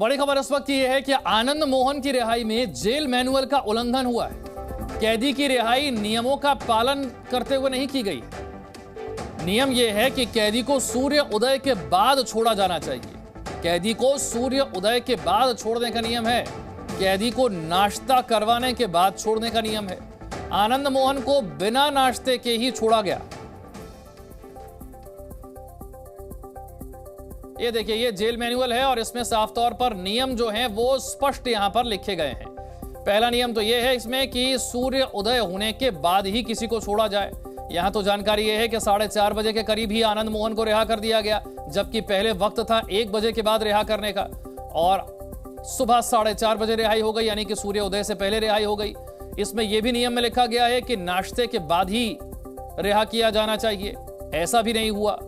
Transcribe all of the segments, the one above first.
बड़ी खबर इस वक्त ये है कि आनंद मोहन की रिहाई में जेल मैनुअल का उल्लंघन हुआ है। कैदी की रिहाई नियमों का पालन करते हुए नहीं की गई। नियम यह है कि कैदी को सूर्य उदय के बाद छोड़ा जाना चाहिए। कैदी को सूर्य उदय के बाद छोड़ने का नियम है। कैदी को नाश्ता करवाने के बाद छोड़ने का नियम है। आनंद मोहन को बिना नाश्ते के ही छोड़ा गया। ये देखिए, ये जेल मैनुअल है और इसमें साफ तौर पर नियम जो हैं वो स्पष्ट यहां पर लिखे गए हैं। पहला नियम तो ये है इसमें कि सूर्य उदय होने के बाद ही किसी को छोड़ा जाए। यहां तो जानकारी ये है कि 4:30 बजे के करीब ही आनंद मोहन को रिहा कर दिया गया, जबकि पहले वक्त था 1 बजे के बाद रिहा करने का, और सुबह 4:30 बजे रिहाई हो गई, यानी कि सूर्य उदय से पहले रिहाई हो गई। इसमें यह भी नियम में लिखा गया है कि नाश्ते के बाद ही रिहा किया जाना चाहिए। ऐसा भी नहीं हुआ।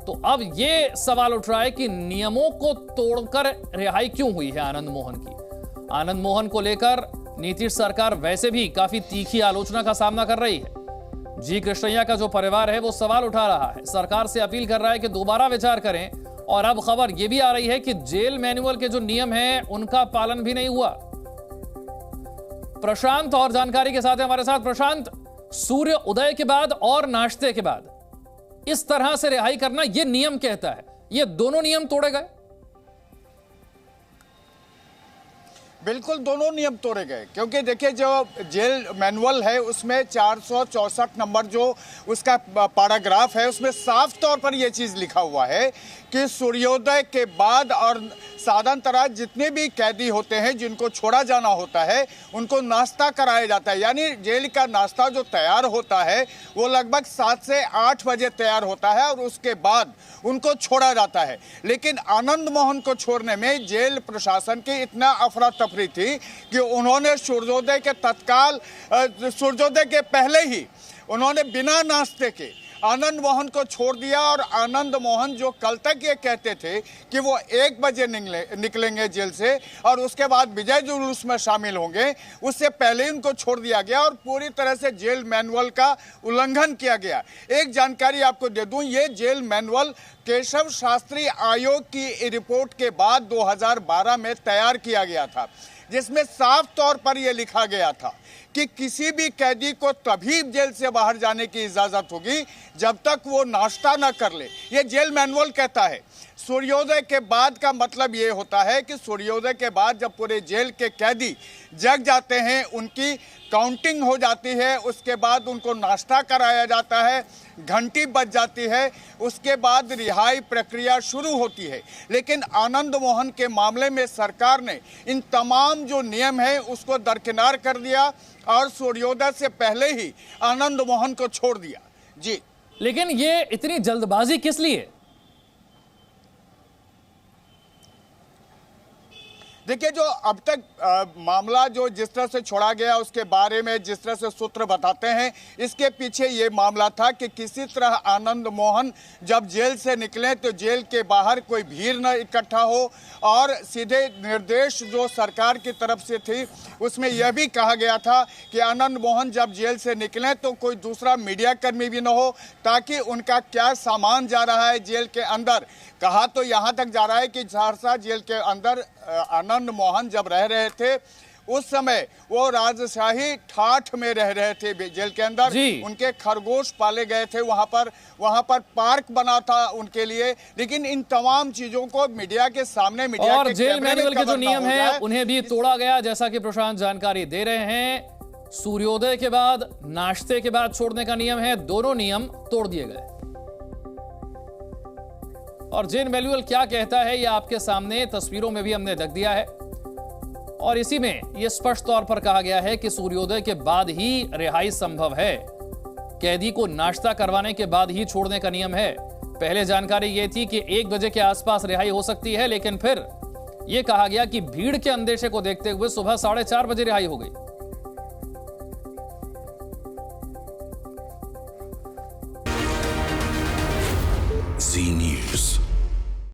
तो अब यह सवाल उठ रहा है कि नियमों को तोड़कर रिहाई क्यों हुई है आनंद मोहन की। आनंद मोहन को लेकर नीतीश सरकार वैसे भी काफी तीखी आलोचना का सामना कर रही है। जी कृष्णैया का जो परिवार है वो सवाल उठा रहा है, सरकार से अपील कर रहा है कि दोबारा विचार करें। और अब खबर यह भी आ रही है कि जेल मैनुअल के जो नियम हैं उनका पालन भी नहीं हुआ। प्रशांत और जानकारी के साथ है हमारे साथ। प्रशांत, सूर्य उदय के बाद और नाश्ते के बाद इस तरह से रिहाई करना यह नियम कहता है, ये दोनों नियम तोड़े गए। बिल्कुल, दोनों नियम तोड़े गए, क्योंकि देखिए जो जेल मैनुअल है उसमें 464 नंबर जो उसका पैराग्राफ है उसमें साफ तौर पर यह चीज़ लिखा हुआ है कि सूर्योदय के बाद और साधारणतः जितने भी कैदी होते हैं जिनको छोड़ा जाना होता है उनको नाश्ता कराया जाता है। यानी जेल का नाश्ता जो तैयार होता है वो लगभग 7 से 8 बजे तैयार होता है और उसके बाद उनको छोड़ा जाता है। लेकिन आनंद मोहन को छोड़ने में जेल प्रशासन की इतना अफरा तफरी थी कि उन्होंने सूर्योदय के पहले ही उन्होंने बिना नाश्ते के आनंद मोहन को छोड़ दिया। और आनंद मोहन जो कल तक ये कहते थे कि वो 1 बजे निकलेंगे जेल से और उसके बाद विजय जुलूस में शामिल होंगे, उससे पहले ही उनको छोड़ दिया गया और पूरी तरह से जेल मैनुअल का उल्लंघन किया गया। एक जानकारी आपको दे दूं, ये जेल मैनुअल केशव शास्त्री आयोग की रिपोर्ट के बाद 2012 में तैयार किया गया था, जिसमें साफ तौर पर यह लिखा गया था कि किसी भी कैदी को तभी जेल से बाहर जाने की इजाजत होगी जब तक वो नाश्ता न कर ले। ये जेल मैनुअल कहता है। सूर्योदय के बाद का मतलब ये होता है कि सूर्योदय के बाद जब पूरे जेल के कैदी जग जाते हैं, उनकी काउंटिंग हो जाती है, उसके बाद उनको नाश्ता कराया जाता है, घंटी बज जाती है, उसके बाद रिहाई प्रक्रिया शुरू होती है। लेकिन आनंद मोहन के मामले में सरकार ने इन तमाम जो नियम है उसको दरकिनार कर दिया और सूर्योदय से पहले ही आनंद मोहन को छोड़ दिया। जी, लेकिन ये इतनी जल्दबाजी किस लिए? देखिए, जो अब तक मामला जो जिस तरह से छोड़ा गया उसके बारे में जिस तरह से सूत्र बताते हैं, इसके पीछे ये मामला था कि किसी तरह आनंद मोहन जब जेल से निकले तो जेल के बाहर कोई भीड़ न इकट्ठा हो, और सीधे निर्देश जो सरकार की तरफ से थी उसमें यह भी कहा गया था कि आनंद मोहन जब जेल से निकलें तो कोई दूसरा मीडिया कर्मी भी न हो, ताकि उनका क्या सामान जा रहा है जेल के अंदर। कहा तो यहाँ तक जा रहा है कि सहरसा जेल के अंदर आनंद मोहन जब रह रहे थे उस समय वो राजशाही ठाठ में रह रहे थे जेल के अंदर। उनके खरगोश पाले गए थे, वहां पर पार्क बना था उनके लिए। लेकिन इन तमाम चीजों को मीडिया के सामने और जेल मैनुअल के जो नियम है उन्हें भी तोड़ा गया, जैसा कि प्रशांत जानकारी दे रहे हैं। सूर्योदय के बाद नाश्ते के बाद छोड़ने का नियम है, दोनों नियम तोड़ दिए गए। और जेल मैनुअल क्या कहता है ये आपके सामने तस्वीरों में भी हमने रख दिया है, और इसी में यह स्पष्ट तौर पर कहा गया है कि सूर्योदय के बाद ही रिहाई संभव है। कैदी को नाश्ता करवाने के बाद ही छोड़ने का नियम है। पहले जानकारी यह थी कि 1 बजे के आसपास रिहाई हो सकती है, लेकिन फिर यह कहा गया कि भीड़ के अंदेशे को देखते हुए सुबह 4:30 बजे रिहाई हो गई।